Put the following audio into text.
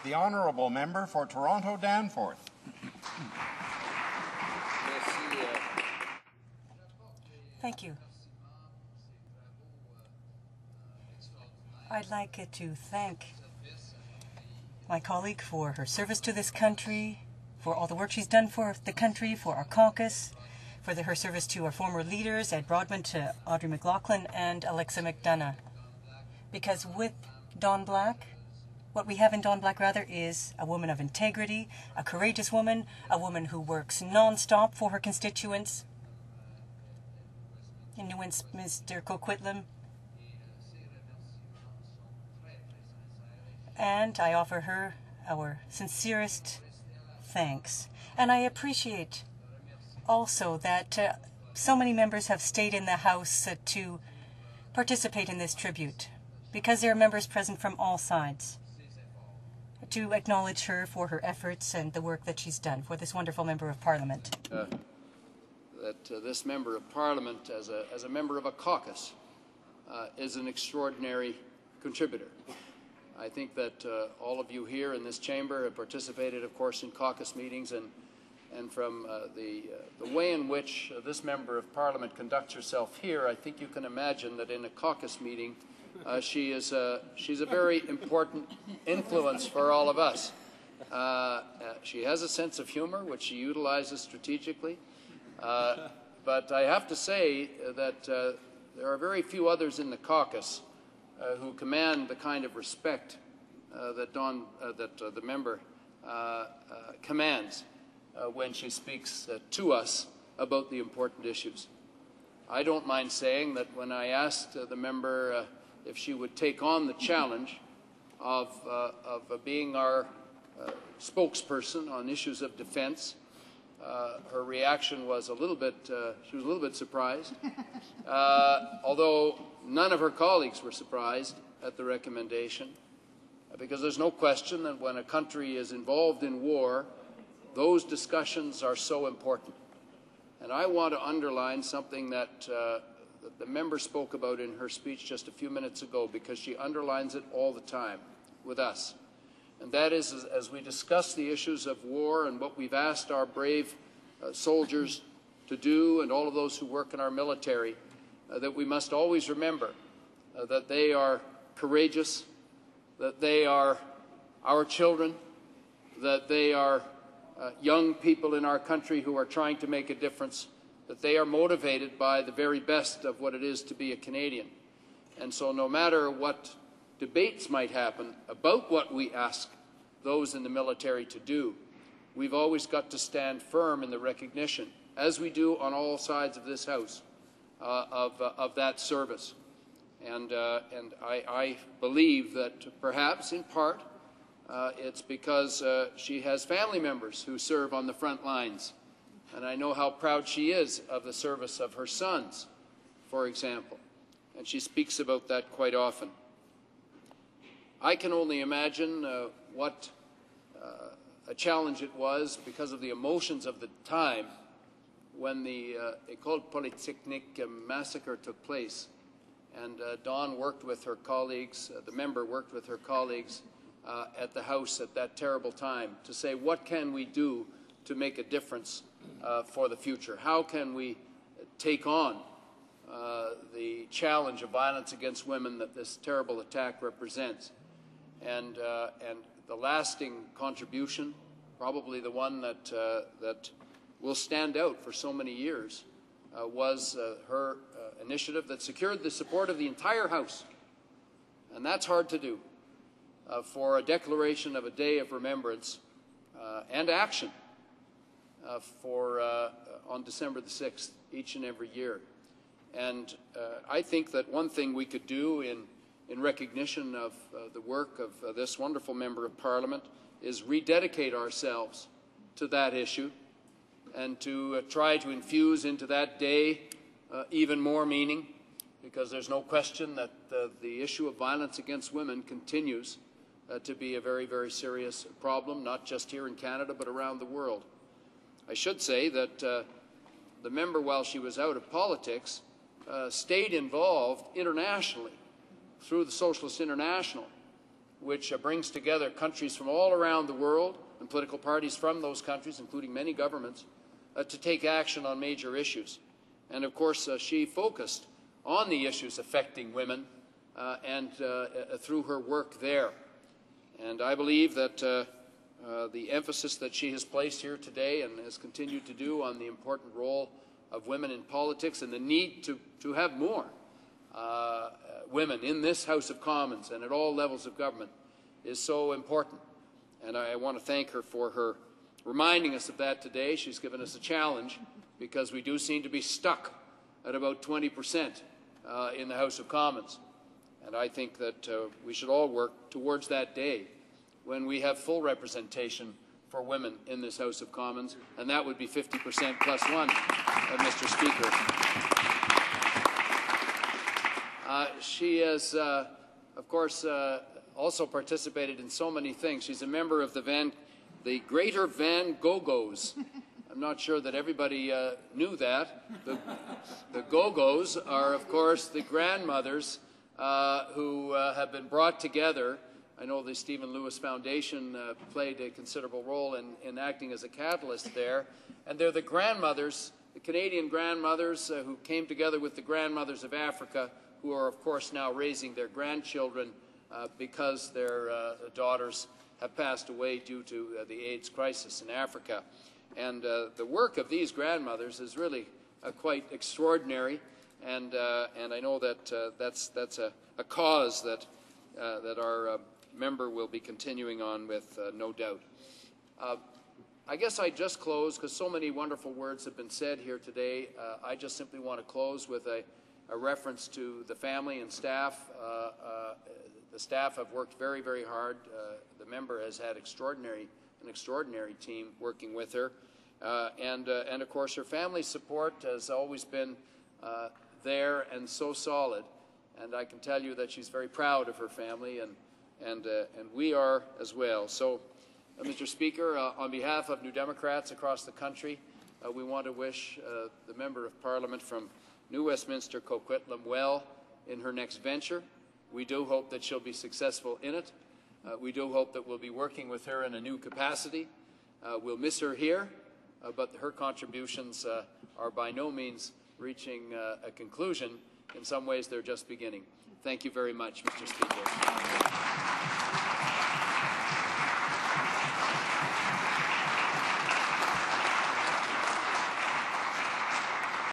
The Honourable Member for Toronto Danforth. Thank you. I'd like to thank my colleague for her service to this country, for all the work she's done for the country, for our caucus, for her service to our former leaders, Ed Broadbent, to Audrey McLaughlin, and Alexa McDonough. Because with Dawn Black, what we have in Dawn Black, rather, is a woman of integrity, a courageous woman, a woman who works non-stop for her constituents. In New Westminster, Coquitlam. And I offer her our sincerest thanks. And I appreciate also that so many members have stayed in the House to participate in this tribute, because there are members present from all sides, to acknowledge her for her efforts and the work that she's done for this wonderful Member of Parliament. This Member of Parliament, as a member of a caucus, is an extraordinary contributor. I think that all of you here in this chamber have participated, of course, in caucus meetings, and from the way in which this Member of Parliament conducts herself here, I think you can imagine that in a caucus meeting she's a very important influence for all of us. She has a sense of humor, which she utilizes strategically, but I have to say that there are very few others in the caucus who command the kind of respect that the member commands when she speaks to us about the important issues. I don't mind saying that when I asked the member if she would take on the challenge of being our spokesperson on issues of defense, her reaction was she was a little bit surprised, although none of her colleagues were surprised at the recommendation, because there's no question that when a country is involved in war, those discussions are so important. And I want to underline something that the member spoke about in her speech just a few minutes ago, because she underlines it all the time with us. And that is, as we discuss the issues of war and what we've asked our brave soldiers to do, and all of those who work in our military, that we must always remember that they are courageous, that they are our children, that they are young people in our country who are trying to make a difference, that they are motivated by the very best of what it is to be a Canadian. And so no matter what debates might happen about what we ask those in the military to do, we've always got to stand firm in the recognition, as we do on all sides of this House, of that service. And I believe that perhaps, in part, it's because she has family members who serve on the front lines. And I know how proud she is of the service of her sons, for example. And she speaks about that quite often. I can only imagine what a challenge it was, because of the emotions of the time, when the École Polytechnique massacre took place. And Dawn worked with her colleagues, the member worked with her colleagues at the House at that terrible time to say, what can we do to make a difference for the future? How can we take on the challenge of violence against women that this terrible attack represents? And the lasting contribution, probably the one that will stand out for so many years, was her initiative that secured the support of the entire House. And that's hard to do, for a declaration of a day of remembrance and action on December the 6th each and every year. And I think that one thing we could do in recognition of the work of this wonderful Member of Parliament is rededicate ourselves to that issue, and to try to infuse into that day even more meaning, because there's no question that the issue of violence against women continues to be a very, very serious problem, not just here in Canada but around the world. I should say that the member, while she was out of politics, stayed involved internationally through the Socialist International, which brings together countries from all around the world and political parties from those countries, including many governments, to take action on major issues. And of course, she focused on the issues affecting women and through her work there. And I believe that the emphasis that she has placed here today and has continued to do on the important role of women in politics and the need to have more women in this House of Commons and at all levels of government is so important. And I want to thank her for her reminding us of that today. She's given us a challenge because we do seem to be stuck at about 20% in the House of Commons. And I think that we should all work towards that day when we have full representation for women in this House of Commons, and that would be 50% plus one, Mr. Speaker. She has, of course, also participated in so many things. She's a member of the Greater Van Go-Go's. I'm not sure that everybody knew that. The Go-Go's are, of course, the grandmothers who have been brought together. I know the Stephen Lewis Foundation played a considerable role in acting as a catalyst there. And they're the grandmothers, the Canadian grandmothers who came together with the grandmothers of Africa, who are, of course, now raising their grandchildren because their daughters have passed away due to the AIDS crisis in Africa. And the work of these grandmothers is really quite extraordinary. And I know that that's a cause that our member will be continuing on with, no doubt. I guess I just close, because so many wonderful words have been said here today. I just simply want to close with a reference to the family and staff. The staff have worked very, very hard. The member has had an extraordinary team working with her. And of course, her family support has always been there and so solid. And I can tell you that she's very proud of her family, and we are as well. So, Mr. Speaker, on behalf of New Democrats across the country, we want to wish the Member of Parliament from New Westminster, Coquitlam, well in her next venture. We do hope that she'll be successful in it. We do hope that we'll be working with her in a new capacity. We'll miss her here, but her contributions are by no means reaching a conclusion. In some ways, they're just beginning. Thank you very much, Mr. Speaker.